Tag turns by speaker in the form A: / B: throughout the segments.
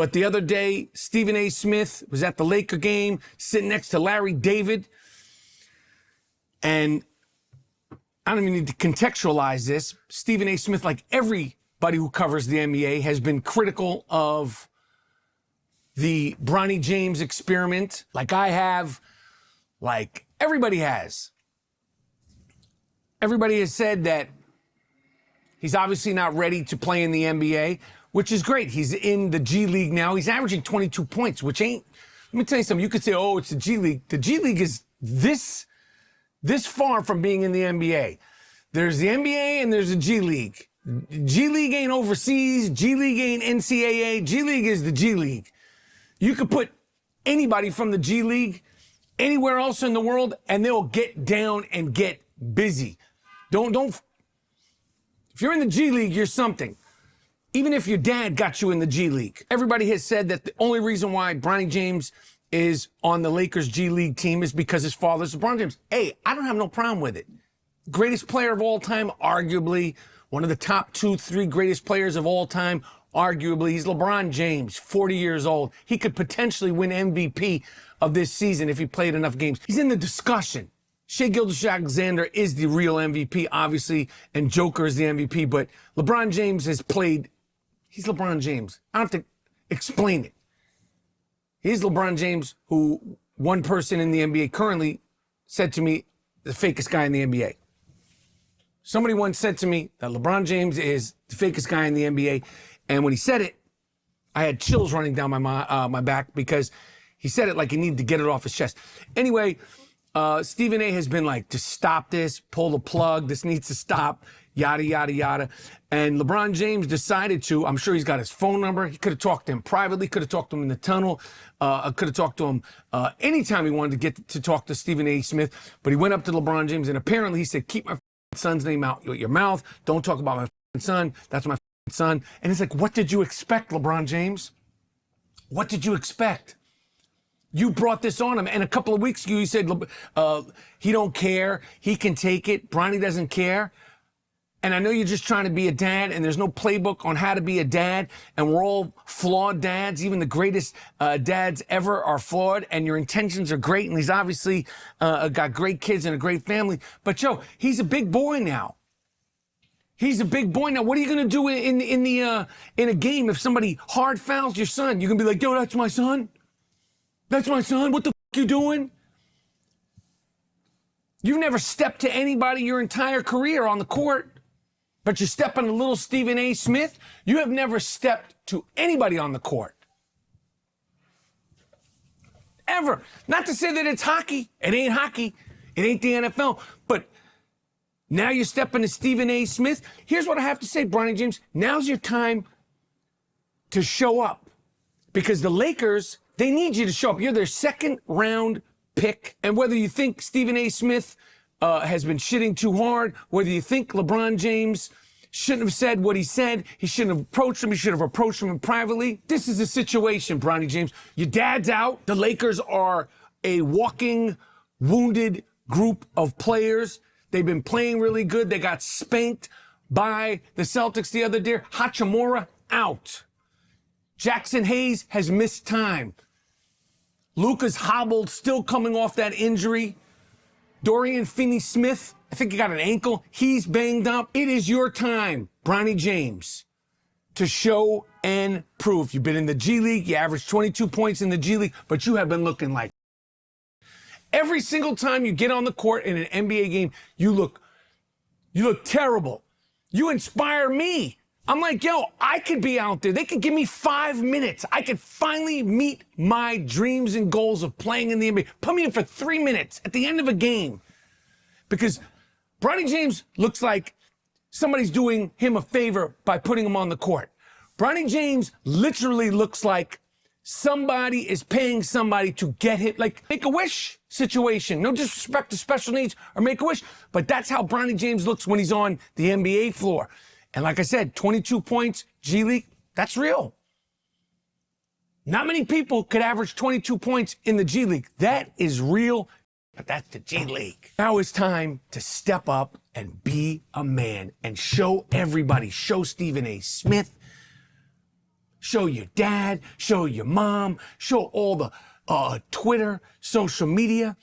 A: But the other day, Stephen A. Smith was at the Laker game, sitting next to Larry David. And I don't even need to contextualize this. Stephen A. Smith, like everybody who covers the NBA, has been critical of the Bronny James experiment, like I have, like everybody has. Everybody has said that he's obviously not ready to play in the NBA, which is great. He's in the G League now. He's averaging 22 points, which ain't, let me tell you something. You could say, oh, it's the G League. The G League is this far from being in the NBA. There's the NBA and there's the G League. G League ain't overseas. G League ain't NCAA. G League is the G League. You could put anybody from the G League anywhere else in the world and they'll get down and get busy. Don't, if you're in the G League, you're something. Even if your dad got you in the G League. Everybody has said that the only reason why Bronny James is on the Lakers G League team is because his father's LeBron James. Hey, I don't have no problem with it. Greatest player of all time, arguably. One of the top 2, 3 greatest players of all time, arguably. He's LeBron James, 40 years old. He could potentially win MVP of this season if he played enough games. He's in the discussion. Shai Gilgeous-Alexander is the real MVP, obviously, and Joker is the MVP, but LeBron James has played. He's LeBron James. I don't have to explain it. He's LeBron James, who one person in the NBA currently said to me, the fakest guy in the NBA. Somebody once said to me that LeBron James is the fakest guy in the NBA. And when he said it, I had chills running down my back because he said it like he needed to get it off his chest. Anyway, Stephen A. has been like, just stop this, pull the plug, this needs to stop, yada, yada, yada. And LeBron James decided to, I'm sure he's got his phone number. He could have talked to him privately, could have talked to him in the tunnel, could have talked to him anytime he wanted to get to talk to Stephen A. Smith. But he went up to LeBron James and apparently he said, keep my son's name out your mouth. Don't talk about my son. That's my son. And it's like, what did you expect, LeBron James? What did you expect? You brought this on him. And a couple of weeks ago, you said he don't care. He can take it. Bronny doesn't care. And I know you're just trying to be a dad, and there's no playbook on how to be a dad, and we're all flawed dads. Even the greatest dads ever are flawed, and your intentions are great, and he's obviously got great kids and a great family. But, yo, he's a big boy now. He's a big boy now. What are you going to do in a game if somebody hard fouls your son? You're going to be like, yo, that's my son? That's my son? What the f*** you doing? You've never stepped to anybody your entire career on the court. But you're stepping to little Stephen A. Smith. You have never stepped to anybody on the court. Ever. Not to say that it's hockey. It ain't hockey. It ain't the NFL. But now you're stepping to Stephen A. Smith. Here's what I have to say, Bronny James. Now's your time to show up. Because the Lakers, they need you to show up. You're their second round pick. And whether you think Stephen A. Smith has been shitting too hard, whether you think LeBron James shouldn't have said what he said, he shouldn't have approached him, he should have approached him privately. This is the situation, Bronny James. Your dad's out. The Lakers are a walking, wounded group of players. They've been playing really good. They got spanked by the Celtics the other day. Hachimura out. Jackson Hayes has missed time. Luka's hobbled, still coming off that injury. Dorian Finney-Smith, I think he got an ankle. He's banged up. It is your time, Bronny James, to show and prove. You've been in the G League. You averaged 22 points in the G League, but you have been looking like. Every single time you get on the court in an NBA game, you look terrible. You inspire me. I'm like, yo, I could be out there. They could give me 5 minutes. I could finally meet my dreams and goals of playing in the NBA. Put me in for 3 minutes at the end of a game. Because Bronny James looks like somebody's doing him a favor by putting him on the court. Bronny James literally looks like somebody is paying somebody to get him, like Make-A-Wish situation. No disrespect to special needs or Make-A-Wish, but that's how Bronny James looks when he's on the NBA floor. And like I said, 22 points, G League, that's real. Not many people could average 22 points in the G League. That is real, but that's the G League. Now it's time to step up and be a man and show everybody, show Stephen A. Smith, show your dad, show your mom, show all the Twitter, social media.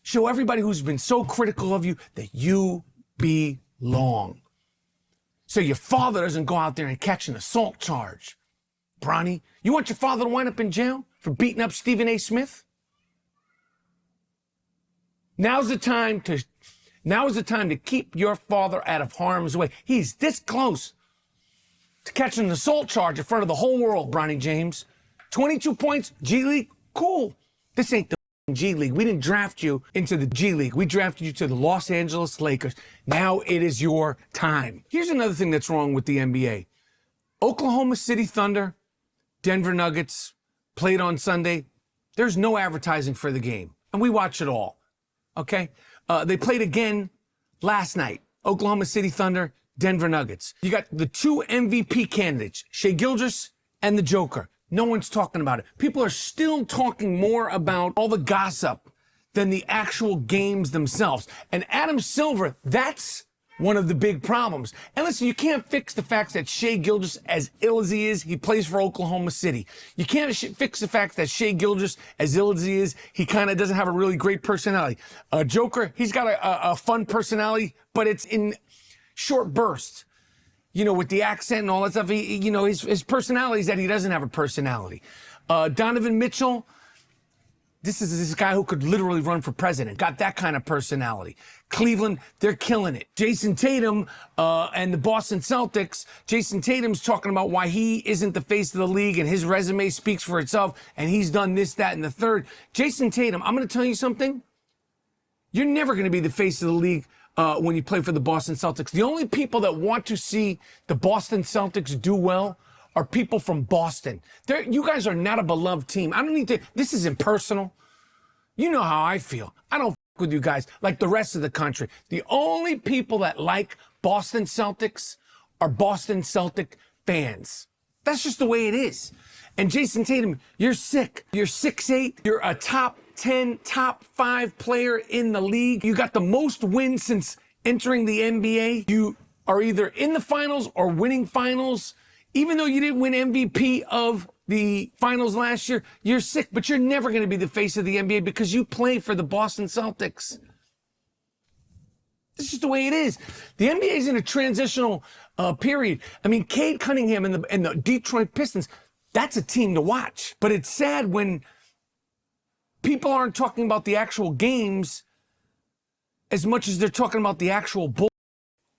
A: Show everybody who's been so critical of you that you belong. So your father doesn't go out there and catch an assault charge. Bronny, you want your father to wind up in jail for beating up Stephen A. Smith? Now's the time to keep your father out of harm's way. He's this close to catching an assault charge in front of the whole world, Bronny James. 22 points, G League, cool. This ain't the G League. We didn't draft you into the G League. We drafted you to the Los Angeles Lakers. Now it is your time. Here's another thing that's wrong with the NBA. Oklahoma City Thunder, Denver Nuggets played on Sunday. There's no advertising for the game, and we watch it all. Okay? They played again last night. Oklahoma City Thunder, Denver Nuggets. You got the two MVP candidates, Shai Gilgeous and the Joker. No one's talking about it. People are still talking more about all the gossip than the actual games themselves. And Adam Silver, that's one of the big problems. And listen, you can't fix the fact that Shai Gilgeous, as ill as he is, he plays for Oklahoma City. You can't fix the fact that Shai Gilgeous, as ill as he is, he kind of doesn't have a really great personality. Joker, he's got a fun personality, but it's in short bursts. You know, with the accent and all that stuff, his personality is that he doesn't have a personality. Donovan Mitchell, this is this guy who could literally run for president. Got that kind of personality. Cleveland, they're killing it. Jason Tatum and the Boston Celtics. Jason Tatum's talking about why he isn't the face of the league and his resume speaks for itself and he's done this, that, and the third. Jason Tatum, I'm going to tell you something. You're never going to be the face of the league when you play for the Boston Celtics. The only people that want to see the Boston Celtics do well are people from Boston. You guys are not a beloved team. I don't need to, this is impersonal. You know how I feel. I don't with you guys like the rest of the country. The only people that like Boston Celtics are Boston Celtic fans. That's just the way it is. And Jason Tatum, you're sick. You're 6'8". You're a top 10, top 5 player in the league. You got the most wins since entering the NBA. You are either in the finals or winning finals. Even though you didn't win MVP of the finals last year, you're sick, but you're never going to be the face of the NBA because you play for the Boston Celtics. This is the way it is. The NBA is in a transitional period. I mean, Cade Cunningham and the Detroit Pistons, that's a team to watch. But it's sad when people aren't talking about the actual games as much as they're talking about the actual bull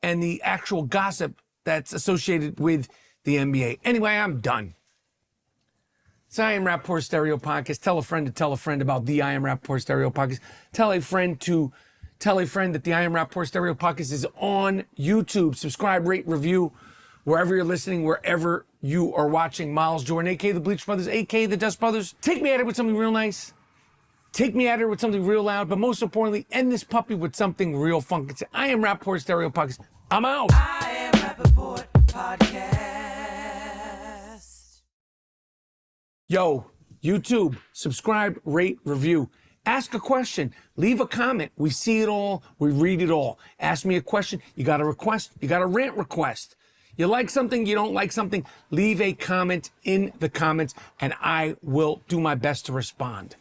A: and the actual gossip that's associated with the NBA. Anyway, I'm done. It's I Am Rapaport Stereo Podcast. Tell a friend to tell a friend about the I Am Rapaport Stereo Podcast. Tell a friend to tell a friend that the I Am Rapaport Stereo Podcast is on YouTube. Subscribe, rate, review, wherever you're listening, wherever you are watching. Miles Jordan, a.k.a. the Bleach Brothers, a.k.a. the Dust Brothers. Take me at it with something real nice. Take me at it with something real loud. But most importantly, end this puppy with something real funky. I Am Rapaport Stereo Podcast. I'm out.
B: I Am Rapaport Podcast.
A: Yo, YouTube, subscribe, rate, review. Ask a question. Leave a comment. We see it all. We read it all. Ask me a question. You got a request. You got a rant request. You like something, you don't like something, leave a comment in the comments, and I will do my best to respond.